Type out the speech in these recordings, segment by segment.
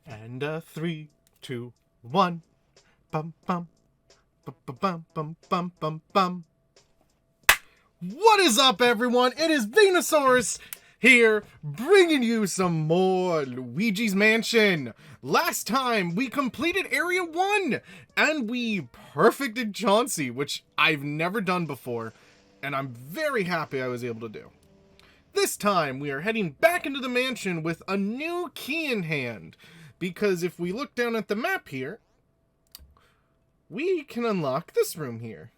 And 3, 2, 1. Bum bum bum bum bum bum bum bum. What is up, everyone? It is Venusaurus here, bringing you some more Luigi's Mansion. Last time we completed Area 1, and we perfected Chauncey, which I've never done before, and I'm very happy I was able to do. This time we are heading back into the mansion with a new key in hand, because if we look down at the map here, we can unlock this room here.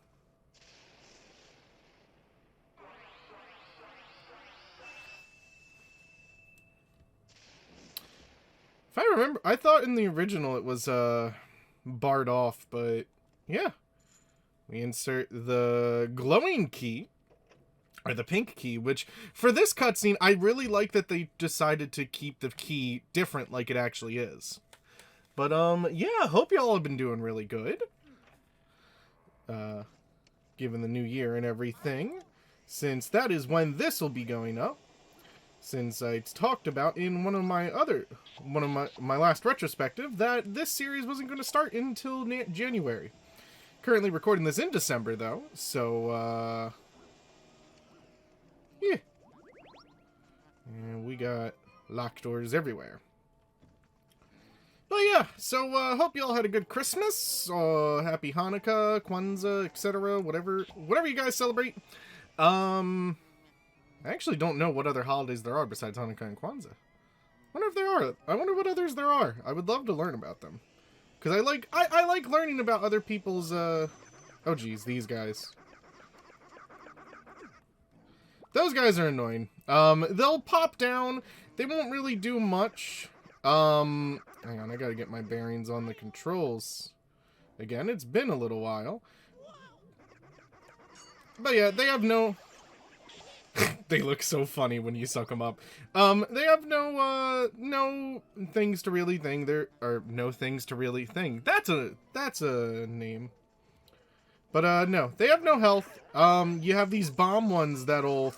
If I remember, I thought in the original it was barred off, but yeah. We insert the glowing key, or the pink key, which for this cutscene, I really like that they decided to keep the key different like it actually is. But yeah, hope y'all have been doing really good. Given the new year and everything, since that is when this will be going up. Since I talked about in one of my last retrospective that this series wasn't going to start until January. Currently recording this in December though, so yeah. And we got locked doors everywhere. But yeah, so hope you all had a good Christmas, happy Hanukkah, Kwanzaa, etc. Whatever you guys celebrate. I actually don't know what other holidays there are besides Hanukkah and Kwanzaa. Wonder if there are. I wonder what others there are. I would love to learn about them. Because I like learning about other people's, oh geez, these guys. Those guys are annoying. They'll pop down. They won't really do much. Hang on, I gotta get my bearings on the controls. Again, it's been a little while. But yeah, they have no... They look so funny when you suck them up. They have no things to really thing. There are no things to really thing. That's a name. But no, they have no health. You have these bomb ones that'll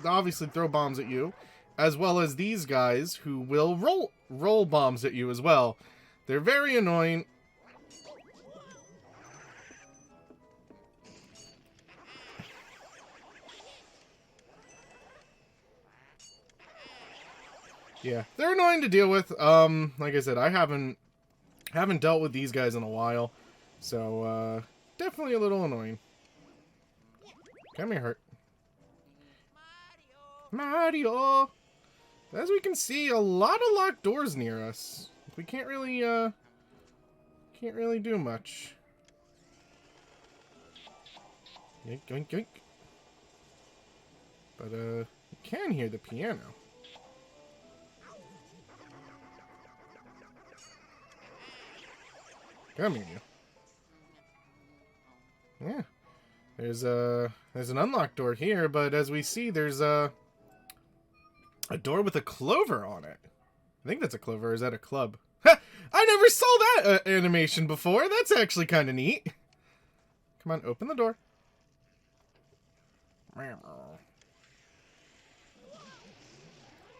obviously throw bombs at you, as well as these guys who will roll bombs at you as well. They're very annoying. Yeah, they're annoying to deal with. Like I said, I haven't dealt with these guys in a while, so definitely a little annoying. Come here, hurt. Mario. As we can see, a lot of locked doors near us. We can't really do much. Yoink, yoink, yoink. But you can hear the piano. Come here, you. Yeah. There's an unlocked door here, but as we see, there's a door with a clover on it. I think that's a clover, or is that a club? Ha! I never saw that animation before. That's actually kind of neat. Come on, open the door.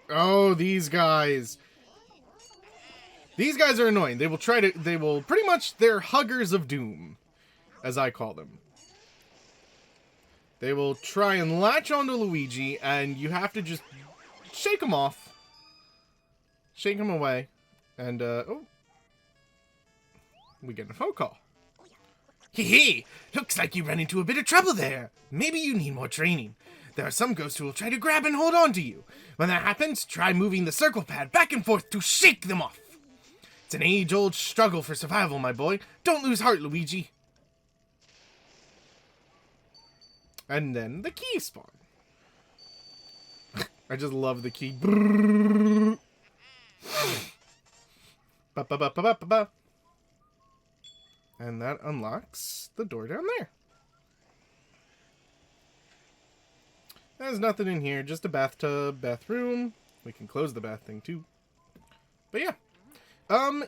Oh, these guys. These guys are annoying. They will pretty much, they're huggers of doom, as I call them. They will try and latch onto Luigi, and you have to just shake them off. Shake them away. And, oh. We get a phone call. Hee, looks like you ran into a bit of trouble there. Maybe you need more training. There are some ghosts who will try to grab and hold on to you. When that happens, try moving the circle pad back and forth to shake them off. It's an age-old struggle for survival, my boy. Don't lose heart, Luigi. And then the key spawn. I just love the key. And that unlocks the door down there. There's nothing in here, just a bathtub, bathroom. We can close the bath thing too. But yeah.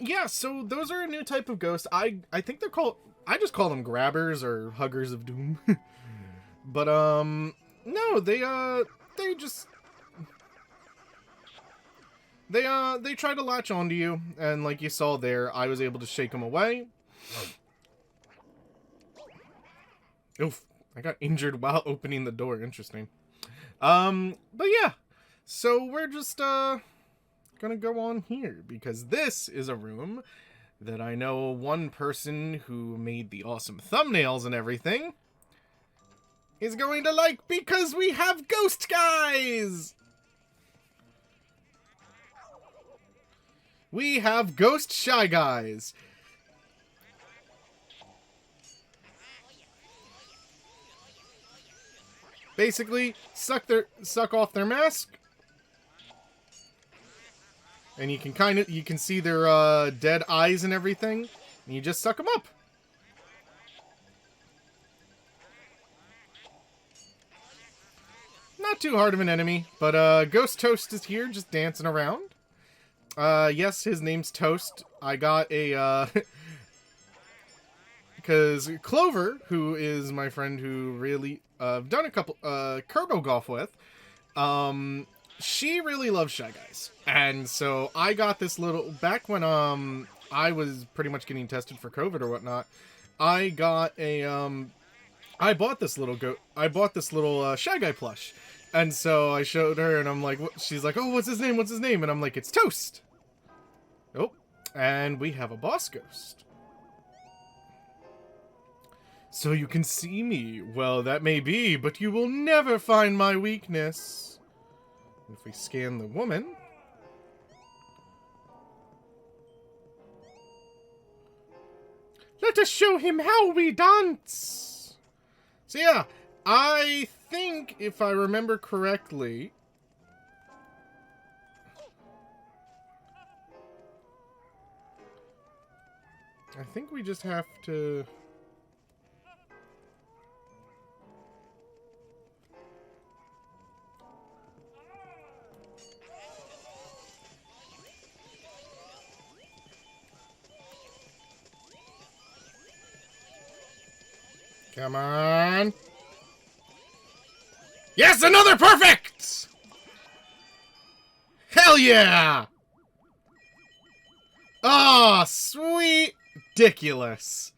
Yeah, so those are a new type of ghost. I think they're called, I just call them grabbers or huggers of doom. But, no, they just, they try to latch onto you, and like you saw there, I was able to shake them away. Oof, I got injured while opening the door. Interesting. But yeah, so we're just gonna go on here because this is a room that I know one person who made the awesome thumbnails and everything is going to like, because we have ghost guys! We have ghost shy guys. Basically, suck off their mask. And you can see their dead eyes and everything. And you just suck them up. Not too hard of an enemy, but Ghost Toast is here just dancing around. Yes, his name's Toast. I got a because Clover, who is my friend who really I've done a couple Kerbo golf with, she really loves Shy Guys. And so I got this little, back when I was pretty much getting tested for COVID or whatnot, I got a I bought this little Shy Guy plush. And so I showed her, and I'm like, she's like, oh, what's his name? What's his name? And I'm like, it's Toast. Oh, and we have a boss ghost. So you can see me. Well, that may be, but you will never find my weakness. If we scan the woman. Let us show him how we dance. So yeah, I think, if I remember correctly, I think we just have to... Come on. Yes, another perfect! Hell yeah! Oh, sweet. Ridiculous.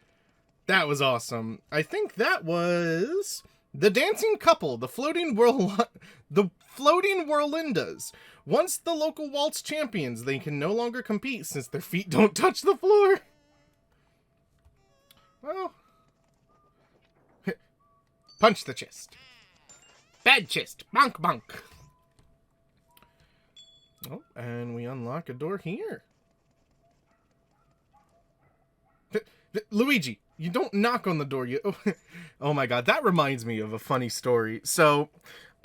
That was awesome. I think that was the dancing couple, the floating whirlindas. Once the local waltz champions, they can no longer compete since their feet don't touch the floor. Well, punch the chest. Bad chest. Bonk, bonk. Oh, and we unlock a door here. Luigi, you don't knock on the door. Oh my god, that reminds me of a funny story. So,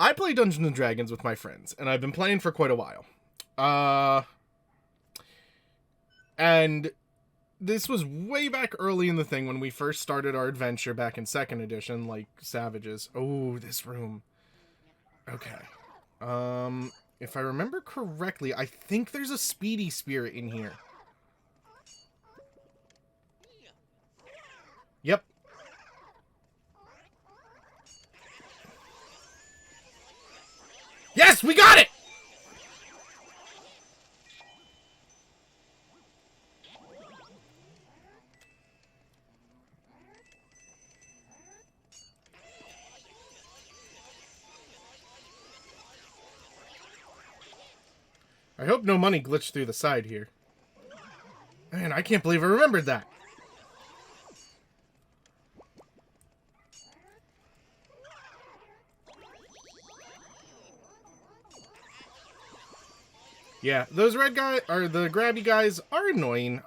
I play Dungeons & Dragons with my friends, and I've been playing for quite a while. And this was way back early in the thing when we first started our adventure back in 2nd edition, like Savages. Oh, this room. Okay. If I remember correctly, I think there's a speedy spirit in here. Yep. Yes, we got it! I hope no money glitched through the side here. Man, I can't believe I remembered that. Yeah, those red guys, or the grabby guys, are annoying.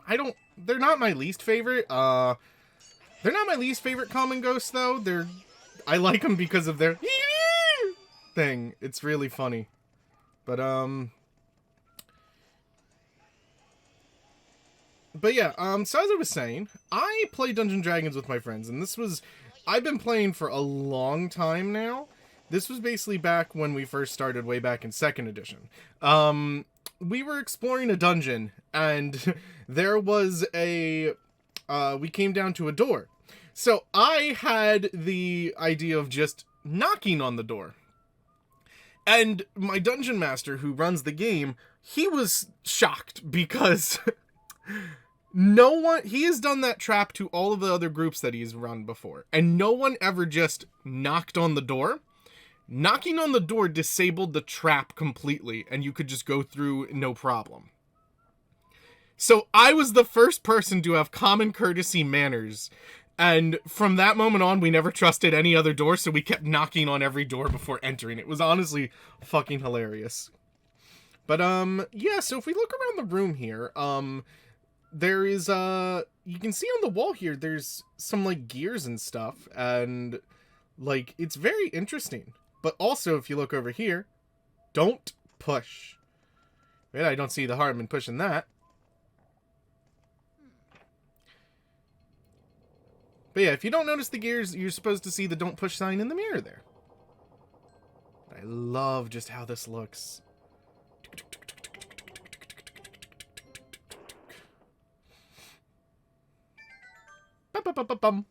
They're not my least favorite. They're not my least favorite common ghosts, though. I like them because of their thing. It's really funny. But yeah, so as I was saying, I play Dungeons & Dragons with my friends, and I've been playing for a long time now. This was basically back when we first started, way back in 2nd edition. We were exploring a dungeon, and there was we came down to a door. So I had the idea of just knocking on the door. And my dungeon master who runs the game, he was shocked because no one, he has done that trap to all of the other groups that he's run before, and no one ever just knocked on the door. Knocking on the door disabled the trap completely, and you could just go through no problem. So I was the first person to have common courtesy manners, and from that moment on, we never trusted any other door, so we kept knocking on every door before entering. It was honestly fucking hilarious. But, yeah, so if we look around the room here, there is, you can see on the wall here, there's some, like, gears and stuff, and, like, it's very interesting. But also, if you look over here, don't push. Well, I don't see the harm in pushing that. But yeah, if you don't notice the gears, you're supposed to see the don't push sign in the mirror there. I love just how this looks. Bum.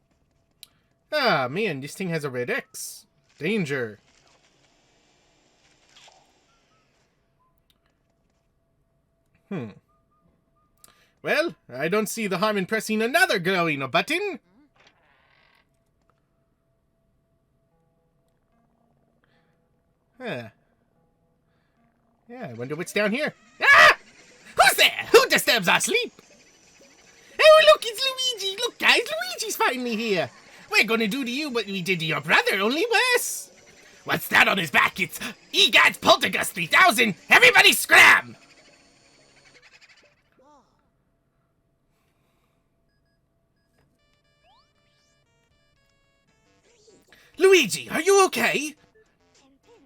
Ah, man, this thing has a red X. Danger. Well, I don't see the harm in pressing another glowing button. Huh. Yeah, I wonder what's down here. Ah! Who's there? Who disturbs our sleep? Oh, look, it's Luigi. Look, guys, Luigi's finally here. We're gonna do to you what we did to your brother, only worse. What's that on his back? It's Egad's Poltergust 3000. Everybody scram! Luigi, are you okay?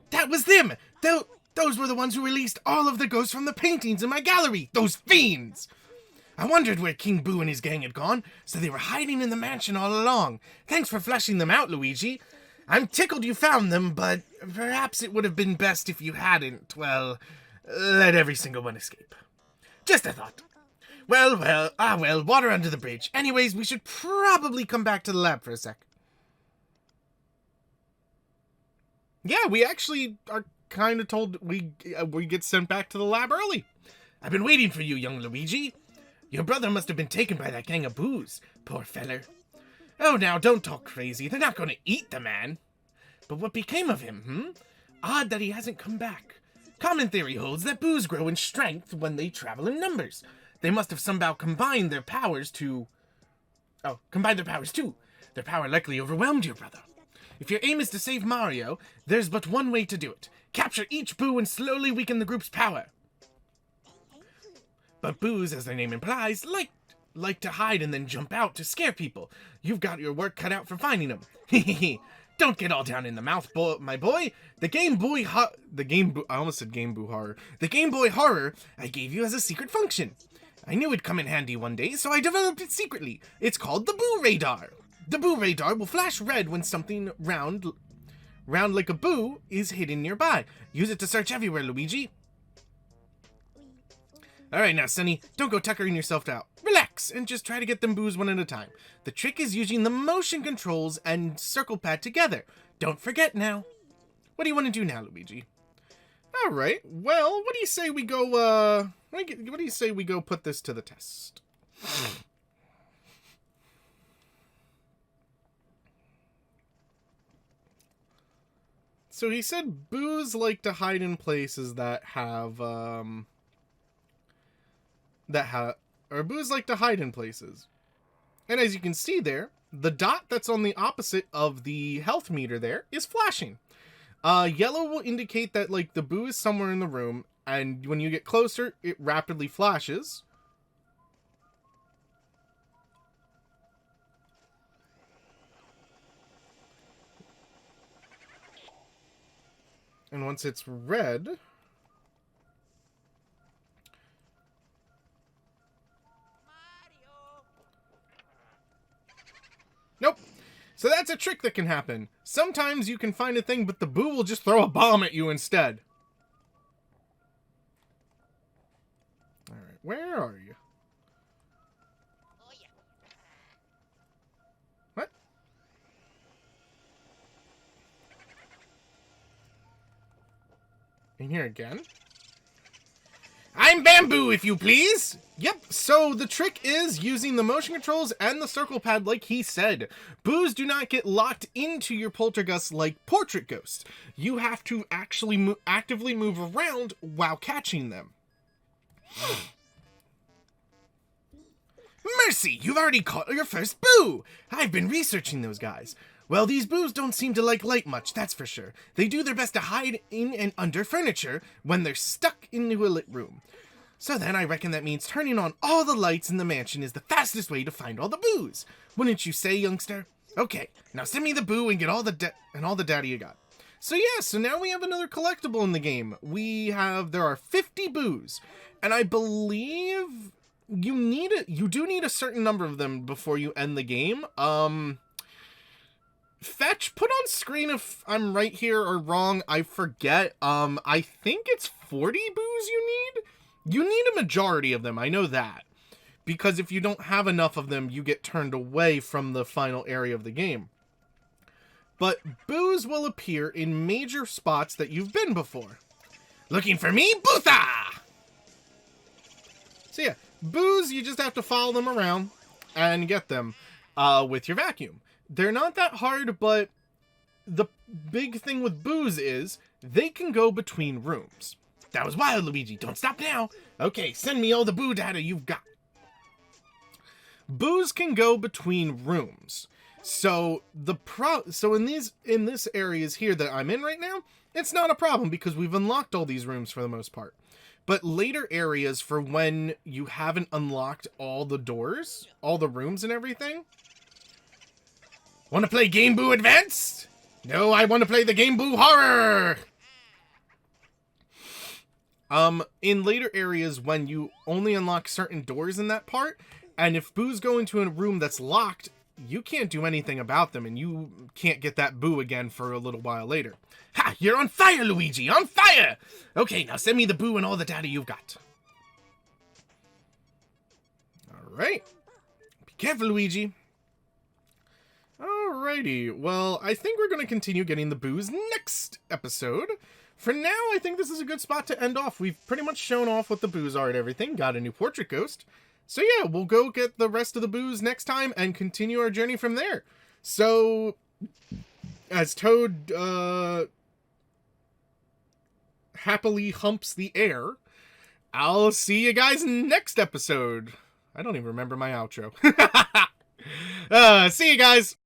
That was them! Those were the ones who released all of the ghosts from the paintings in my gallery! Those fiends! I wondered where King Boo and his gang had gone, so they were hiding in the mansion all along. Thanks for fleshing them out, Luigi. I'm tickled you found them, but perhaps it would have been best if you hadn't, well, let every single one escape. Just a thought. Well, water under the bridge. Anyways, we should probably come back to the lab for a sec. Yeah, we actually are kind of told we get sent back to the lab early. I've been waiting for you, young Luigi. Your brother must have been taken by that gang of boos. Poor feller. Oh, now, don't talk crazy. They're not going to eat the man. But what became of him, Odd that he hasn't come back. Common theory holds that boos grow in strength when they travel in numbers. They must have somehow combined their powers to... Oh, combined their powers too. Their power likely overwhelmed your brother. If your aim is to save Mario, there's but one way to do it. Capture each boo and slowly weaken the group's power. But boos, as their name implies, like to hide and then jump out to scare people. You've got your work cut out for finding them. Hehehe. Don't get all down in the mouth, my boy. The Game Boy Horror I gave you as a secret function. I knew it'd come in handy one day, so I developed it secretly. It's called the Boo Radar. The Boo Radar will flash red when something round like a boo is hidden nearby. Use it to search everywhere, Luigi. Alright now, Sonny, don't go tuckering yourself out. Relax, and just try to get them boos one at a time. The trick is using the motion controls and circle pad together. Don't forget now. What do you want to do now, Luigi? Alright, well, what do you say we go, what do you say we go put this to the test? So he said boos like to hide in places that have, boos like to hide in places. And as you can see there, the dot that's on the opposite of the health meter there is flashing. Yellow will indicate that, like, the boo is somewhere in the room, and when you get closer, it rapidly flashes. And once it's red... Nope. So that's a trick that can happen. Sometimes you can find a thing, but the boo will just throw a bomb at you instead. Alright, where are you? What? In here again. I'm Bamboo, if you please! Yep, so the trick is using the motion controls and the circle pad like he said. Boos do not get locked into your poltergust like portrait ghosts. You have to actually actively move around while catching them. Mercy, you've already caught your first boo! I've been researching those guys. Well, these boos don't seem to like light much, that's for sure. They do their best to hide in and under furniture when they're stuck into a lit room. So then I reckon that means turning on all the lights in the mansion is the fastest way to find all the boos. Wouldn't you say, youngster? Okay, now send me the boo and get all the data you got. So yeah, so now we have another collectible in the game. There are 50 boos, and I believe you do need a certain number of them before you end the game. Fetch, put on screen if I'm right here or wrong. I forget. I think it's 40 boos you need. You need a majority of them. I know that. Because if you don't have enough of them, you get turned away from the final area of the game. But boos will appear in major spots that you've been before. Looking for me? Bootha! So yeah, boos, you just have to follow them around and get them with your vacuum. They're not that hard, but the big thing with boos is they can go between rooms. That was wild, Luigi. Don't stop now. Okay, send me all the boo data you've got. Boos can go between rooms. So in this areas here that I'm in right now, it's not a problem because we've unlocked all these rooms for the most part. But later areas for when you haven't unlocked all the doors, all the rooms and everything. Want to play Game Boo Advanced? No, I want to play the Game Boo Horror! In later areas when you only unlock certain doors in that part, and if boos go into a room that's locked, you can't do anything about them, and you can't get that boo again for a little while later. Ha! You're on fire, Luigi! On fire! Okay, now send me the boo and all the data you've got. Alright. Be careful, Luigi. Alrighty, well, I think we're going to continue getting the boos next episode. For now, I think this is a good spot to end off. We've pretty much shown off what the boos are and everything. Got a new portrait ghost. So yeah, we'll go get the rest of the boos next time and continue our journey from there. So, as Toad happily humps the air, I'll see you guys next episode. I don't even remember my outro. See you guys.